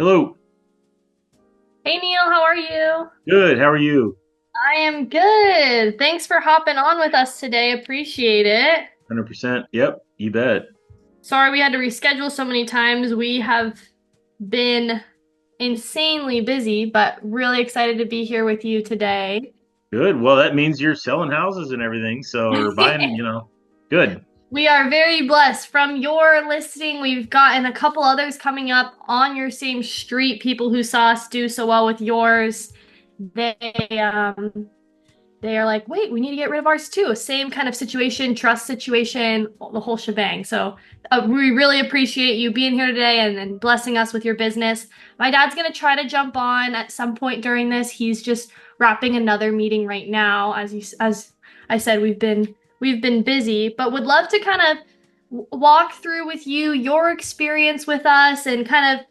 Hello. Hey Neil, how are you? Good. How are you? I am good. Thanks for hopping on with us today. Appreciate it. 100%. Yep. You bet. Sorry we had to reschedule so many times. We have been insanely busy, but really excited to be here with you today. Good. Well, that means you're selling houses and everything. So, or buying, good. We are very blessed. From your listing, we've gotten a couple others coming up on your same street, people who saw us do so well with yours. They they are like, wait, we need to get rid of ours too. Same kind of situation, trust situation, the whole shebang. So we really appreciate you being here today and blessing us with your business. My dad's going to try to jump on at some point during this. He's just wrapping another meeting right now. As I said, we've been busy, but would love to kind of walk through with you your experience with us and kind of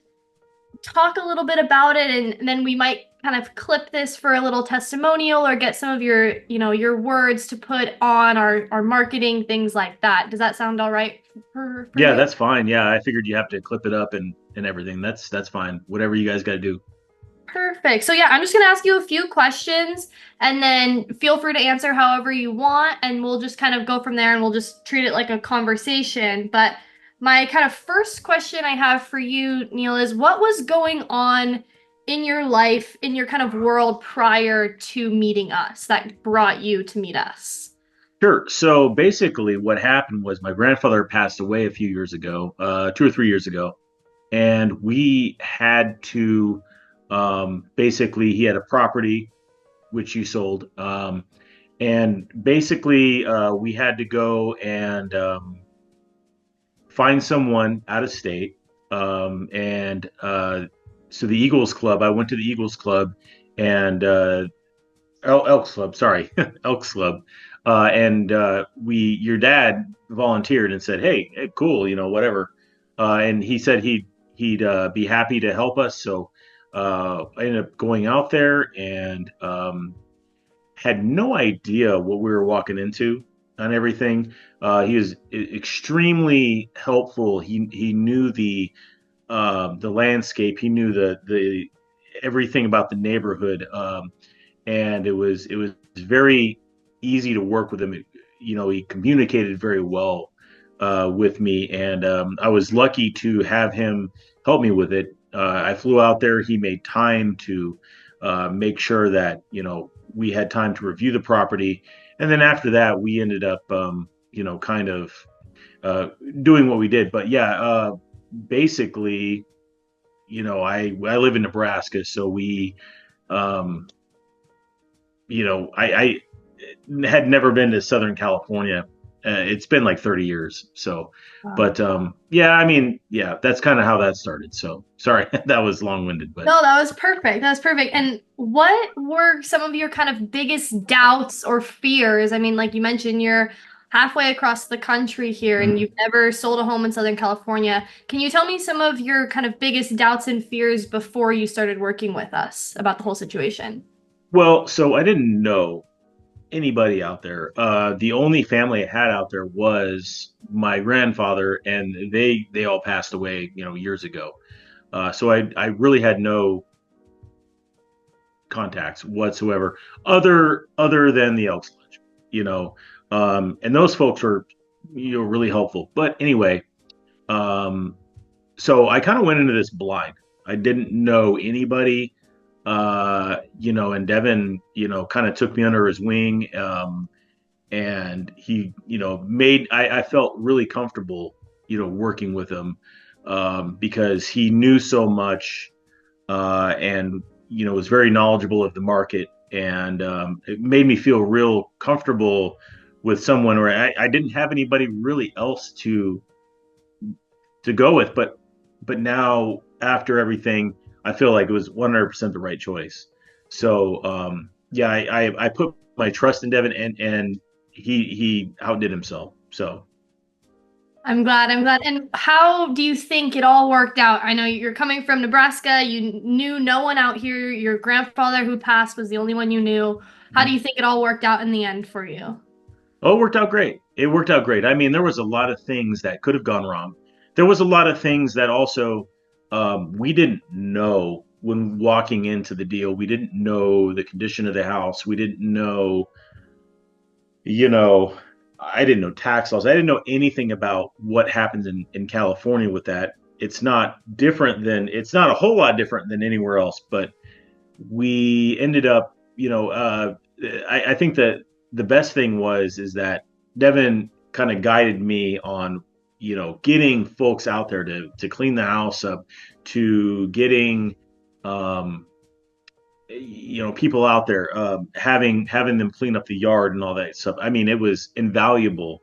talk a little bit about it, and then we might kind of clip this for a little testimonial or get some of your words to put on our marketing, things like that. Does that sound all right for Yeah, you? that's fine. Yeah, I figured you have to clip it up and everything. That's fine. Whatever you guys got to do. Perfect. So yeah, I'm just gonna ask you a few questions and then feel free to answer however you want, and we'll just kind of go from there and we'll just treat it like a conversation. But my kind of first question I have for you, Neil, is what was going on in your life, in your kind of world prior to meeting us that brought you to meet us? Sure. So basically, what happened was my grandfather passed away a few years ago, 2 or 3 years ago, and we had to basically he had a property which he sold, and basically we had to go and find someone out of state. And so the Eagles Club, I went to the Eagles Club and Elks Club, sorry, Elks Club. And your dad volunteered and said, hey, cool, whatever. And he said he'd be happy to help us. So I ended up going out there and had no idea what we were walking into on everything. He was extremely helpful. He knew the landscape. He knew the everything about the neighborhood, and it was very easy to work with him. He communicated very well with me, and I was lucky to have him help me with it. I flew out there. He made time to make sure that we had time to review the property, and then after that, we ended up kind of uh, doing what we did. But yeah, basically, I live in Nebraska, so we um, I had never been to Southern California. It's been like 30 years. So, but yeah, I mean, yeah, that's kind of how that started. So sorry, that was long winded, but No, that was perfect. That was perfect. And what were some of your kind of biggest doubts or fears? I mean, like you mentioned, you're halfway across the country here and you've never sold a home in Southern California. Can you tell me some of your kind of biggest doubts and fears before you started working with us about the whole situation? well, so I didn't know anybody out there. The only family I had out there was my grandfather, and they all passed away, years ago. So I really had no contacts whatsoever, other than the Elks Lodge, and those folks were really helpful. But anyway, um, so I kind of went into this blind. I didn't know anybody, and Devin, kind of took me under his wing, and he, I felt really comfortable, working with him, because he knew so much, and was very knowledgeable of the market, and it made me feel real comfortable with someone where I didn't have anybody really else to go with, but now after everything, I feel like it was 100% the right choice. So yeah, I put my trust in Devin, and he outdid himself. So I'm glad. I'm glad. And how do you think it all worked out? I know you're coming from Nebraska. You knew no one out here. Your grandfather who passed was the only one you knew. How do you think it all worked out in the end for you? oh, it worked out great. It worked out great. I mean, there was a lot of things that could have gone wrong. There was a lot of things that also we didn't know when walking into the deal. We didn't know the condition of the house. We didn't know, you know, I didn't know tax laws. I didn't know anything about what happens in California with that. It's not a whole lot different than anywhere else, but we ended up, I think that the best thing is that Devin kind of guided me on, getting folks out there to clean the house up, to getting, um, people out there, having them clean up the yard and all that stuff. I mean, it was invaluable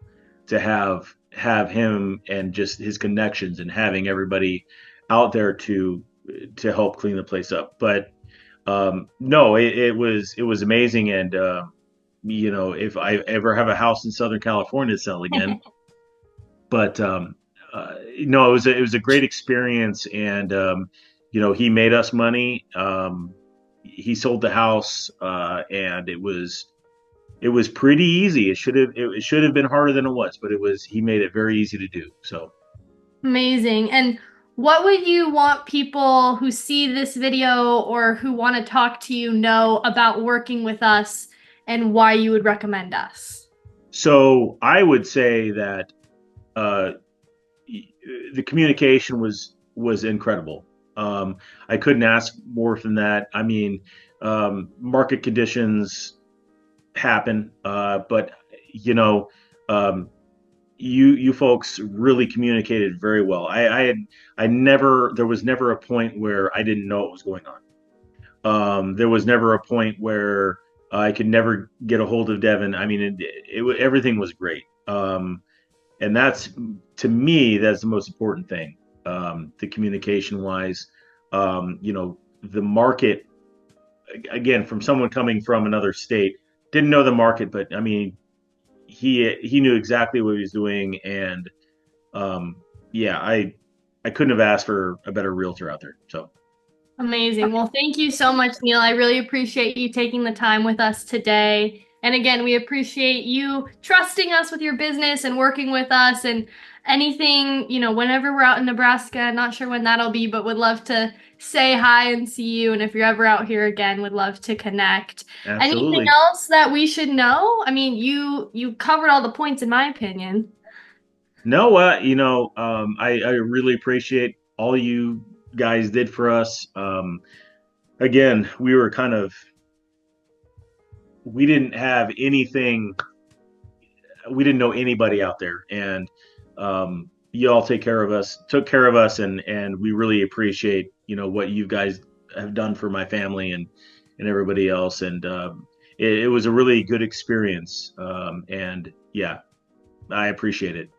to have him and just his connections and having everybody out there to help clean the place up. But no, it was amazing, and if I ever have a house in Southern California to sell again, but no, it was a great experience, and he made us money. He sold the house, and it was pretty easy. It should have been harder than it was, but he made it very easy to do. So. Amazing. And what would you want people who see this video or who want to talk to you know about working with us and why you would recommend us? So I would say that uh, the communication was incredible. I couldn't ask more than that. I mean, market conditions happen, but you know, um, you folks really communicated very well. I never there was never a point where I didn't know what was going on. There was never a point where I could never get a hold of Devin. I mean, everything was great. And that's, to me, that's the most important thing. The communication wise, the market, again, from someone coming from another state, didn't know the market, but I mean, he knew exactly what he was doing, and yeah, I couldn't have asked for a better realtor out there. So. Amazing. Well, thank you so much, Neil. I really appreciate you taking the time with us today. And again, we appreciate you trusting us with your business and working with us and anything, whenever we're out in Nebraska, not sure when that'll be, but would love to say hi and see you. And if you're ever out here again, would love to connect. Anything Absolutely. else that we should know? I mean, you covered all the points in my opinion. No, I really appreciate all you guys did for us. Again, we didn't have anything, we didn't know anybody out there, and you all took care of us, and we really appreciate, what you guys have done for my family and everybody else, and it was a really good experience, and yeah, I appreciate it.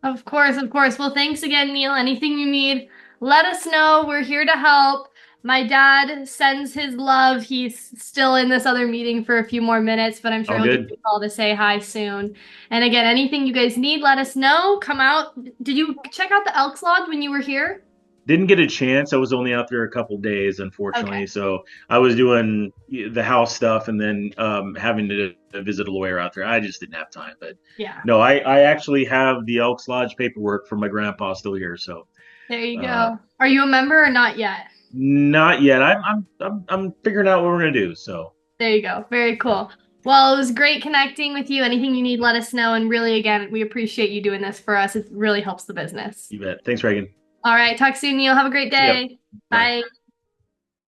Of course, of course. Well, thanks again, Neil. Anything you need, let us know. We're here to help. My dad sends his love. He's still in this other meeting for a few more minutes, but I'm sure All he'll give you good. a call to say hi soon. And again, anything you guys need, let us know. Come out. Did you check out the Elks Lodge when you were here? Didn't get a chance. I was only out there a couple days, Okay. unfortunately. So I was doing the house stuff, and then having to visit a lawyer out there. I just didn't have time. But Yeah. no, I actually have the Elks Lodge paperwork from my grandpa still here. So There you uh, go. Are you a member or not yet? not yet. I'm figuring out what we're gonna do. So There you go. Very cool. Well, it was great connecting with you. Anything you need, let us know. And really, again, we appreciate you doing this for us. It really helps the business. you bet. Thanks, Reagan. All right. Talk soon, Neil. Have a great See ya. day. Bye. Bye.